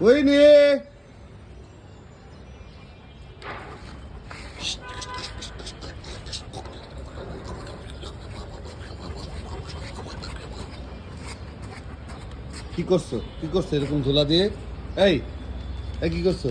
वहिनी কি করছো এরকম ঝোলা দিয়ে? এই এই কি করছো?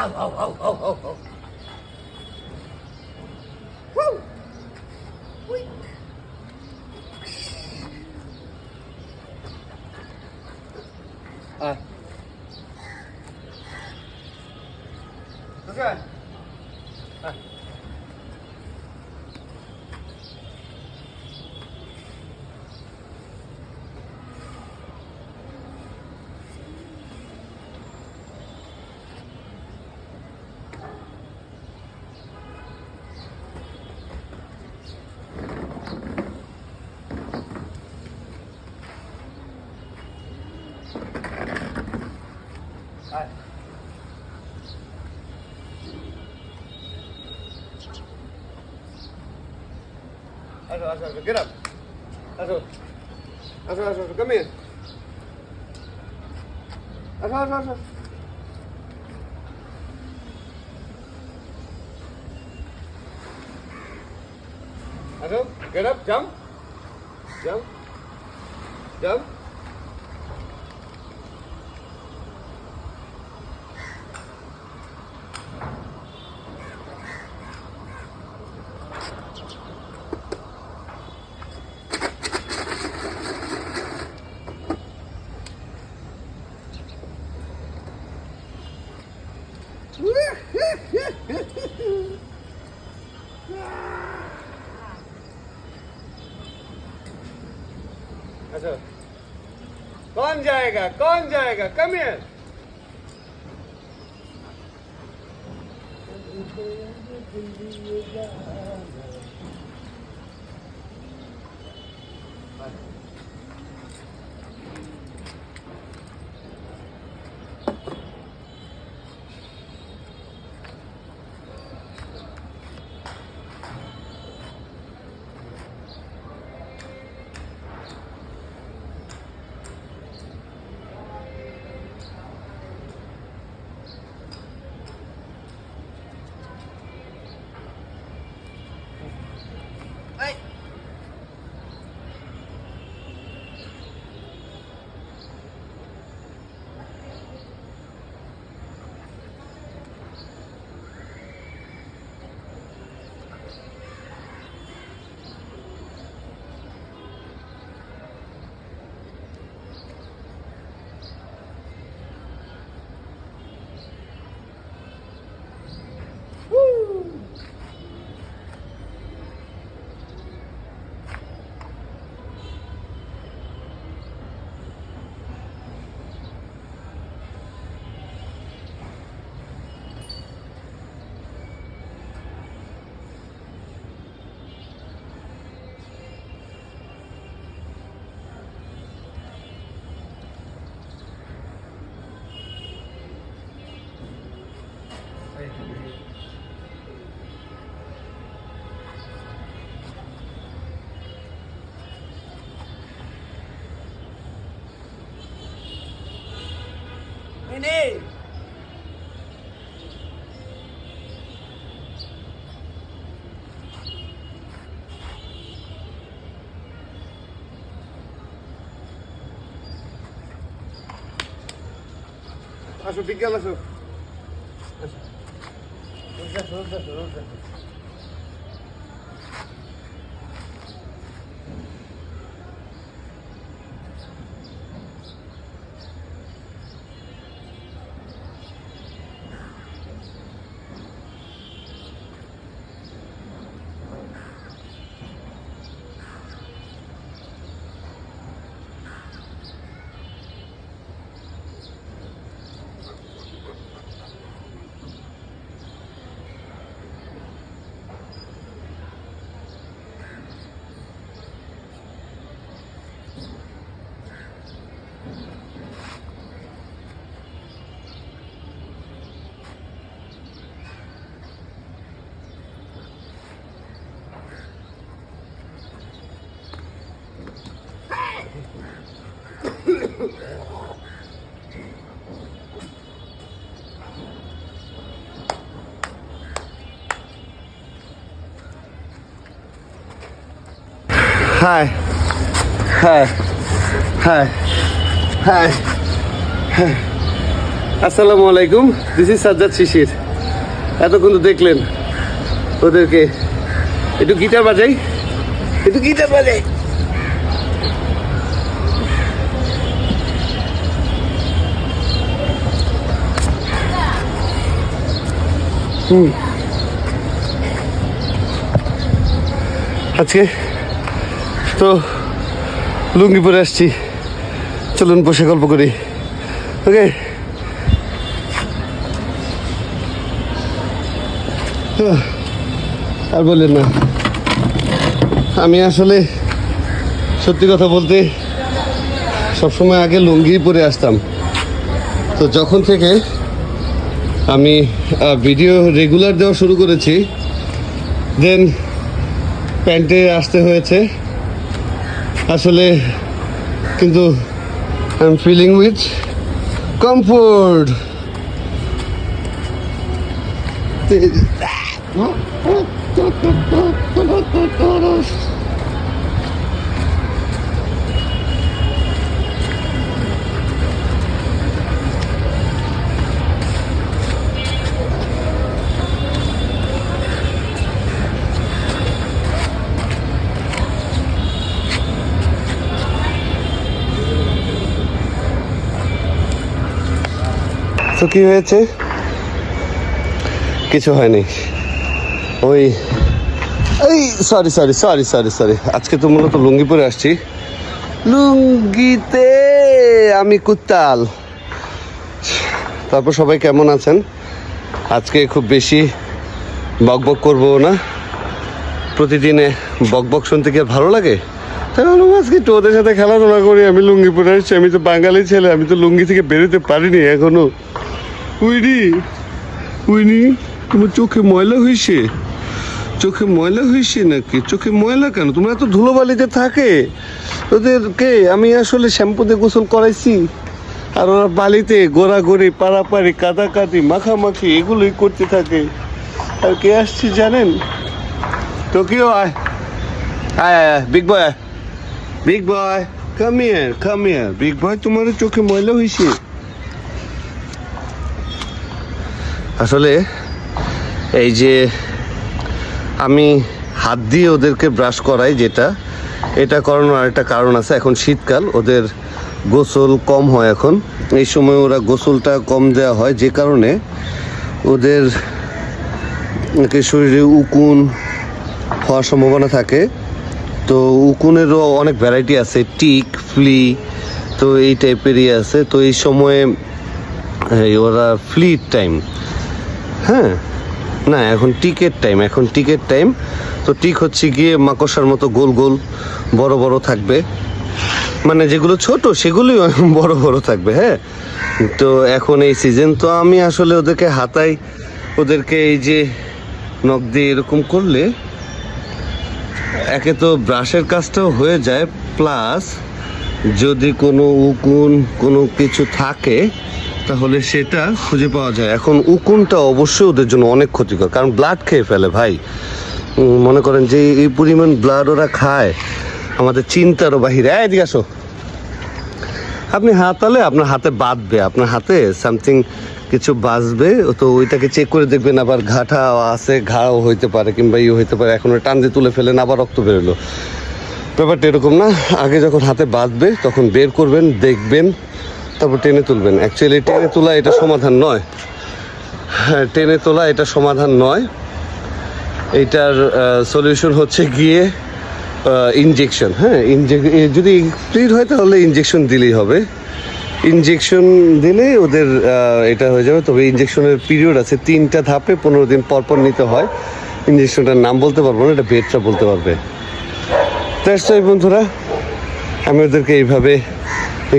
Au, au, au, au, au, au. Woo! Whee! Okay. Get up. Come here. Get up, jump. अच्छा कौन जाएगा कम हियर মিনি আসো বিজ্ঞান আসো। Hi. Hi. Hi. Hi. আসসালামু আলাইকুম, দিস ইজ সাজ্জাদ শিশির। এতক্ষণ তো দেখলেন ওদেরকে। একটু গিটার বাজাই, একটু গিটার বাজাই। আজকে তো লুঙ্গি পরে আসছি, চলুন বসে গল্প করি। ওকে, আর বললেন না, আমি আসলে সত্যি কথা বলতে সবসময় আগে লুঙ্গি পরে আসতাম। তো যখন থেকে আমি ভিডিও রেগুলার দেওয়া শুরু করেছি, দেন প্যান্টে আসতে হয়েছে আসলে। কিন্তু I am feeling with comfort. তো কি হয়েছে? কিছু হয়নি। ওই এই sorry sorry sorry sorry sorry আজকে তো মূলত লুঙ্গি পরে আসছি। লুঙ্গিতে আমি কুত্তাল। তারপর সবাই কেমন আছেন? আজকে খুব বেশি বকবক করবো না। প্রতিদিনে বকবক শুনতে কি আর ভালো লাগে? তাই ভাবলাম আজকে একটু ওদের সাথে খেলাধুলা করি। আমি লুঙ্গি পরে আসছি, আমি তো বাঙালি ছেলে, আমি তো লুঙ্গি থেকে বেরোতে পারিনি এখনো। উইনি উইনি, তোমার চোখে ময়লা হয়েছে? চোখে ময়লা হয়েছে নাকি? চোখে ময়লা কেন? তোমার এত ধুলোবালিতে থাকে। ওদেরকে আমি আসলে শ্যাম্পুতে গোসল করাইছি, আর ওরা বালিতে গোড়াগড়ি পাড়াপাড়ি কাদাকাদি মাখামাখি এগুলোই করতে থাকে। আর কে আসছি জানেন? টোকিও আয় আয় আয়, বিগ বয় আয়, big boy come here come here. Big boy, তোমার চোখে ময়লা হয়েছে? আসলে এই যে আমি হাত দিয়ে ওদেরকে ব্রাশ করাই, এটা করানোর আরেকটা কারণ আছে। এখন শীতকাল, ওদের গোসল কম হয় এখন। এই সময় ওরা গোসলটা কম দেওয়া হয়, যে কারণে ওদের শরীরে উকুন হওয়ার সম্ভাবনা থাকে। তো উকুনেরও অনেক ভ্যারাইটি আছে, টিক, ফ্লি, তো এই টাইপেরই আছে। তো এই সময়ে ওরা ফ্লির টাইম, হ্যাঁ না, এখন টিকের টাইম, এখন টিকের টাইম। তো টিক হচ্ছে গিয়ে মাকড়সার মতো গোল গোল বড় বড় থাকবে, মানে যেগুলো ছোট সেগুলোই বড় বড় থাকবে। হ্যাঁ, তো এখন এই সিজন, তো আমি আসলে ওদেরকে হাতাই। ওদেরকে এই যে নখ দিয়ে এরকম করলে একে তো ব্রাশের কাজটাও হয়ে যায়, প্লাস যদি কোনো উকুন কোনো কিছু থাকে তাহলে সেটা খুঁজে পাওয়া যায়। এখন উকুনটা অবশ্যই ওদের জন্য অনেক ক্ষতিকর, কারণ ব্লাড খেয়ে ফেলে ভাই। মনে করেন যে এই পরিমাণ ব্লাড ওরা খায় আমাদের চিন্তারও বাহিরে। এদিকে আসো। আপনি হাতালে আপনার হাতে বাঁধবে, আপনার হাতে সামথিং কিছু বাঁচবে, তো ওইটাকে চেক করে দেখবেন। আবার ঘাটা আছে, ঘাও হইতে পারে কিংবা ইয়ে হইতে পারে। এখন ওই টান দিয়ে তুলে ফেলেন, আবার রক্ত বেরোলো। ব্যাপারটা এরকম না, আগে যখন হাতে বাঁধবে তখন বের করবেন, দেখবেন, তারপর টেনে তুলবেন। অ্যাকচুয়ালি টেনে তোলা এটা সমাধান নয়। হ্যাঁ, টেনে তোলা এটা সমাধান নয়। এইটার সলিউশন হচ্ছে গিয়ে ইনজেকশন। হ্যাঁ, যদি স্প্লিড হয় তাহলে ইনজেকশন দিলেই হবে। ইনজেকশন দিলে ওদের এটা হয়ে যাবে। তবে ইনজেকশনের পিরিয়ড আছে 3টা ধাপে, 15 দিন পর পর নিতে হয়। ইনজেকশনটার নাম বলতে পারবো না, এটা ভেটরা বলতে পারবে। তাই বন্ধুরা, আমি ওদেরকে এইভাবে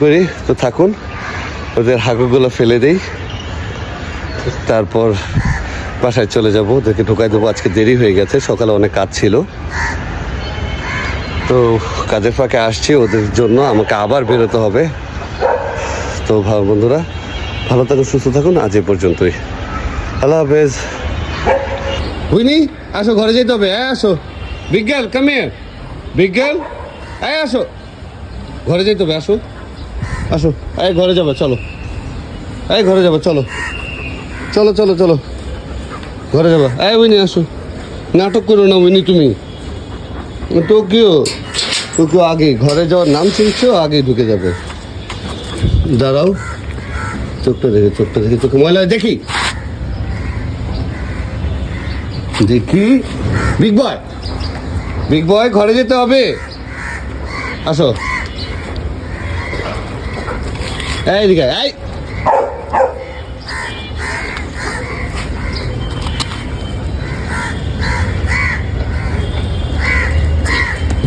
করি। তো থাকুন, ওদের হাগুগুলো ফেলে দেই, তারপর বাসায় চলে যাব, ওদেরকে ঢোকাই দেবো। আজকে দেরি হয়ে গেছে, সকালে অনেক কাজ ছিল, তো কাজের ফাঁকে আসছি ওদের জন্য, আমাকে আবার বেরোতে হবে। তো বন্ধুরা, ভালো থাকুন, সুস্থ থাকুন। আজ এ পর্যন্তই, আল্লাহ হাফেজ। বুঝনি, আসো, ঘরে যেতে হবে। আসো বিজ্ঞান, কামিয়ে বিজ্ঞান, আসো, ঘরে যেতে হবে। আসো আসো, ঘরে যাবে, চলো। ঘরে যাবে, চলো চলো চলো চলো, ঘরে যাবা। উইনি আসো, নাটক করো না উইনি, তুমি টোকিও আগে ঘরে যাওয়ার নাম শুনছো, আগে ঢুকে যাবে। দাঁড়াও, চোখটা দেখি, চোখে ময়লা দেখি। বিগ বয়, ঘরে যেতে হবে। আসো, এইদিকে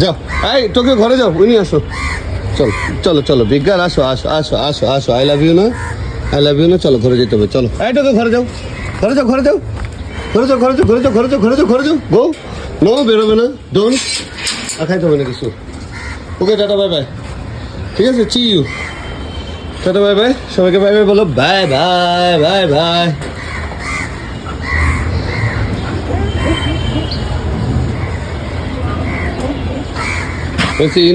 যাও, তোকে ঘরে যাও, উনি আসো, চলো চলো চলো বিজ্ঞান, আসো আসো আসো আসো আসো। আই লাভ ইউ না, চলো ঘরে যেতে হবে, চলো। তোকে ঘরে যাও, গো। নো, বেরোবে না, ডোন্ট। আর খাইতে হবে না কিছু। ওকে, টাটা, বাই বাই। ঠিক আছে, C U, tata, bye bye. সবাইকে বাই বাই বলো, bye bye bye bye. Let's see,